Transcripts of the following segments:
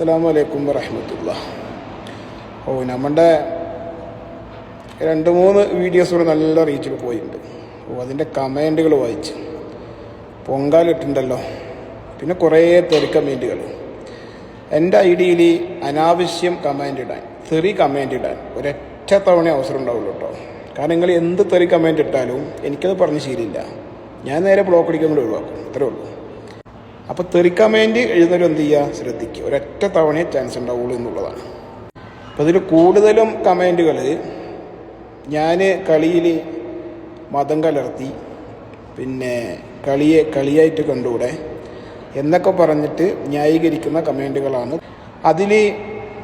അസ്സലാമു അലൈക്കും വറഹ്മത്തുള്ളാഹി. നമ്മുടെ 2-3 വീഡിയോസ് കൂടെ നല്ല റീച്ചിൽ പോയിട്ടുണ്ട്. അതിൻ്റെ കമൻറ്റുകൾ വായിച്ച് പൊങ്കാലിട്ടുണ്ടല്ലോ. പിന്നെ കുറേ തെറി കമൻറ്റുകൾ. എൻ്റെ ഐഡിയയിൽ അനാവശ്യം കമൻ്റ് ഇടാൻ, തെറി കമൻ്റ് ഇടാൻ ഒരൊറ്റ തവണ അവസരം ഉണ്ടാവുള്ളൂ കേട്ടോ. കാരണം നിങ്ങൾ എന്ത് തെറി കമൻ്റ് ഇട്ടാലും എനിക്കത് പറഞ്ഞ് ശീലമില്ല. ഞാൻ നേരെ ബ്ലോക്ക് അടിക്കാൻ കൂടി ഒഴിവാക്കും, അത്രേ ഉള്ളൂ. അപ്പോൾ തെറി കമൻറ്റ് എഴുതുന്നവരും എന്ത് ചെയ്യുക, ശ്രദ്ധിക്കുക. ഒരൊറ്റ തവണയെ ചാൻസ് ഉണ്ടാവുള്ളൂ എന്നുള്ളതാണ്. അപ്പോൾ ഇതിൽ കൂടുതലും കമൻറ്റുകൾ ഞാൻ കളിയിൽ മതം കലർത്തി, പിന്നെ കളിയായിട്ട് കണ്ടുകൂടെ എന്നൊക്കെ പറഞ്ഞിട്ട് ന്യായീകരിക്കുന്ന കമൻറ്റുകളാണ്. അതിൽ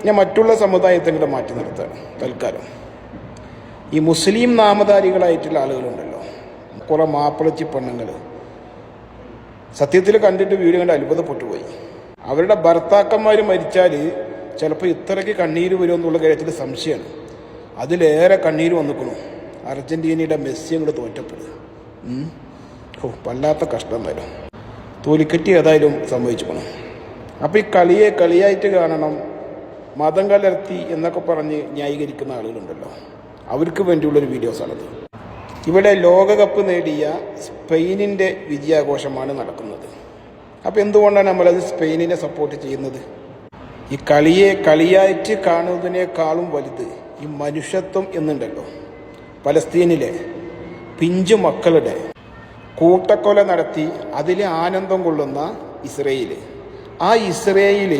ഞാൻ മറ്റുള്ള സമുദായത്തിൻ്റെ മാറ്റി നിർത്തുകയാണ് തൽക്കാലം. ഈ മുസ്ലിം നാമധാരികളായിട്ടുള്ള ആളുകളുണ്ടല്ലോ, കുറേ മാപ്പിളച്ചി പെണ്ണുങ്ങൾ, സത്യത്തിൽ കണ്ടിട്ട് വീഡിയോ കണ്ട് അത്ഭുതപ്പെട്ടുപോയി. അവരുടെ ഭർത്താക്കന്മാർ മരിച്ചാൽ ചിലപ്പോൾ ഇത്രയ്ക്ക് കണ്ണീര് വരുമെന്നുള്ള കാര്യത്തിൽ സംശയമാണ്. അതിലേറെ കണ്ണീര് വന്നിക്കണു അർജൻറ്റീനയുടെ മെസ്സി അങ്ങോട്ട് തോറ്റപ്പെടുക. വല്ലാത്ത കഷ്ടം വരും. തോലിക്കെട്ടി ഏതായാലും സംഭവിച്ചുക്കണം. അപ്പോൾ ഈ കളിയായിട്ട് കാണണം, മതം കലർത്തി എന്നൊക്കെ പറഞ്ഞ് ന്യായീകരിക്കുന്ന ആളുകളുണ്ടല്ലോ, അവർക്ക് വേണ്ടിയുള്ളൊരു വീഡിയോസാണത്. ഇവിടെ ലോകകപ്പ് നേടിയ സ്പെയിനിൻ്റെ വിജയാഘോഷമാണ് നടക്കുന്നത്. അപ്പോൾ എന്തുകൊണ്ടാണ് നമ്മളത് സ്പെയിനിനെ സപ്പോർട്ട് ചെയ്യുന്നത്? ഈ കളിയായിട്ട് കാണുന്നതിനേക്കാളും വലുത് ഈ മനുഷ്യത്വം എന്നുണ്ടല്ലോ. പലസ്തീനിലെ പിഞ്ചു മക്കളുടെ കൂട്ടക്കൊല നടത്തി അതിൽ ആനന്ദം കൊള്ളുന്ന ഇസ്രയേൽ. ആ ഇസ്രയേൽ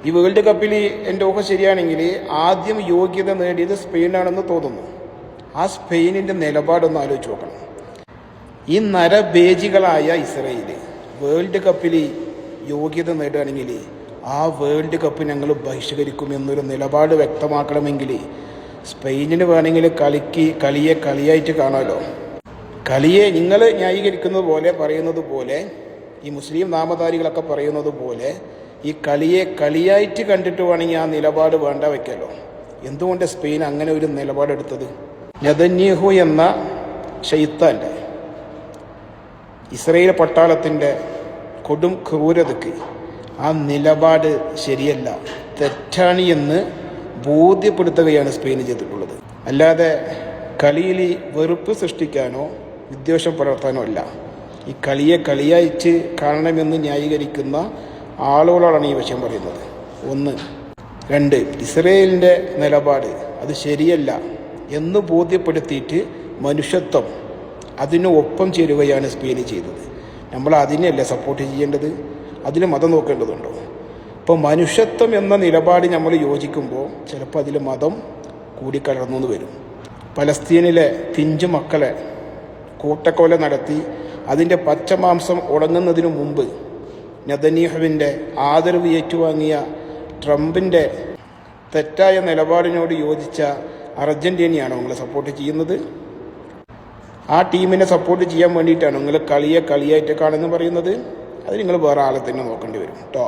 ഈ വേൾഡ് കപ്പിൽ എൻ്റെ ഊഹം ശരിയാണെങ്കിൽ ആദ്യം യോഗ്യത നേടിയത് സ്പെയിനാണെന്ന് തോന്നുന്നു. ആ സ്പെയിനിൻ്റെ നിലപാടൊന്ന് ആലോചിച്ച് നോക്കണം. ഈ നരഭേജികളായ ഇസ്രയേൽ വേൾഡ് കപ്പിൽ യോഗ്യത നേടുകയാണെങ്കിൽ ആ വേൾഡ് കപ്പ് ഞങ്ങൾ ബഹിഷ്കരിക്കുമെന്നൊരു നിലപാട് വ്യക്തമാക്കണമെങ്കിൽ സ്പെയിനിന് വേണമെങ്കിൽ കളിയായിട്ട് കാണാമല്ലോ. കളിയെ നിങ്ങൾ ന്യായീകരിക്കുന്നത് പോലെ, പറയുന്നത് പോലെ, ഈ മുസ്ലിം നാമധാരികളൊക്കെ പറയുന്നത് പോലെ ഈ കളിയായിട്ട് കണ്ടിട്ട് വേണമെങ്കിൽ ആ നിലപാട് വേണ്ട വയ്ക്കാമല്ലോ. എന്തുകൊണ്ട് സ്പെയിൻ അങ്ങനെ ഒരു നിലപാടെടുത്തത്? നെതന്യാഹു എന്ന ശൈത്താൻ്റെ ഇസ്രയേൽ പട്ടാളത്തിൻ്റെ കൊടും ക്രൂരതയ്ക്ക് ആ നിലപാട് ശരിയല്ല, തെറ്റാണ് എന്ന് ബോധ്യപ്പെടുത്തുകയാണ് സ്പെയിൻ ചെയ്തിട്ടുള്ളത്. അല്ലാതെ കളിയിൽ വെറുപ്പ് സൃഷ്ടിക്കാനോ വിദ്വേഷം പുലർത്താനോ അല്ല. ഈ കളിയായിട്ട് കാണണമെന്ന് ന്യായീകരിക്കുന്ന ആളുകളോടാണ് ഈ വിഷയം പറയുന്നത്. 1. 2. ഇസ്രയേലിൻ്റെ നിലപാട് അത് ശരിയല്ല എന്ന് ബോധ്യപ്പെടുത്തിയിട്ട് മനുഷ്യത്വം അതിന് ഒപ്പം ചേരുകയാണ് സ്പെയിൻ ചെയ്തത്. നമ്മൾ അതിനെയല്ല സപ്പോർട്ട് ചെയ്യേണ്ടത്, അതിന് മതം നോക്കേണ്ടതുണ്ടോ? ഇപ്പോൾ മനുഷ്യത്വം എന്ന നിലപാട് നമ്മൾ യോജിക്കുമ്പോൾ ചിലപ്പോൾ അതിൽ മതം കൂടിക്കലർന്നു വരും. പലസ്തീനിലെ പിഞ്ചു മക്കളെ കൂട്ടക്കൊല നടത്തി അതിൻ്റെ പച്ചമാംസം ഉടങ്ങുന്നതിനു മുമ്പ് നെതന്യാഹുവിൻ്റെ ആദരവ് ഏറ്റുവാങ്ങിയ ട്രംപിൻ്റെ തെറ്റായ നിലപാടിനോട് യോജിച്ച അർജൻറ്റീനയാണോ നിങ്ങൾ സപ്പോർട്ട് ചെയ്യുന്നത്? ആ ടീമിനെ സപ്പോർട്ട് ചെയ്യാൻ വേണ്ടിയിട്ടാണോ നിങ്ങൾ കളിയായിട്ട് കാണുമെന്ന് പറയുന്നത്? അത് നിങ്ങൾ വേറെ ആളെ തന്നെ നോക്കേണ്ടി വരും കേട്ടോ.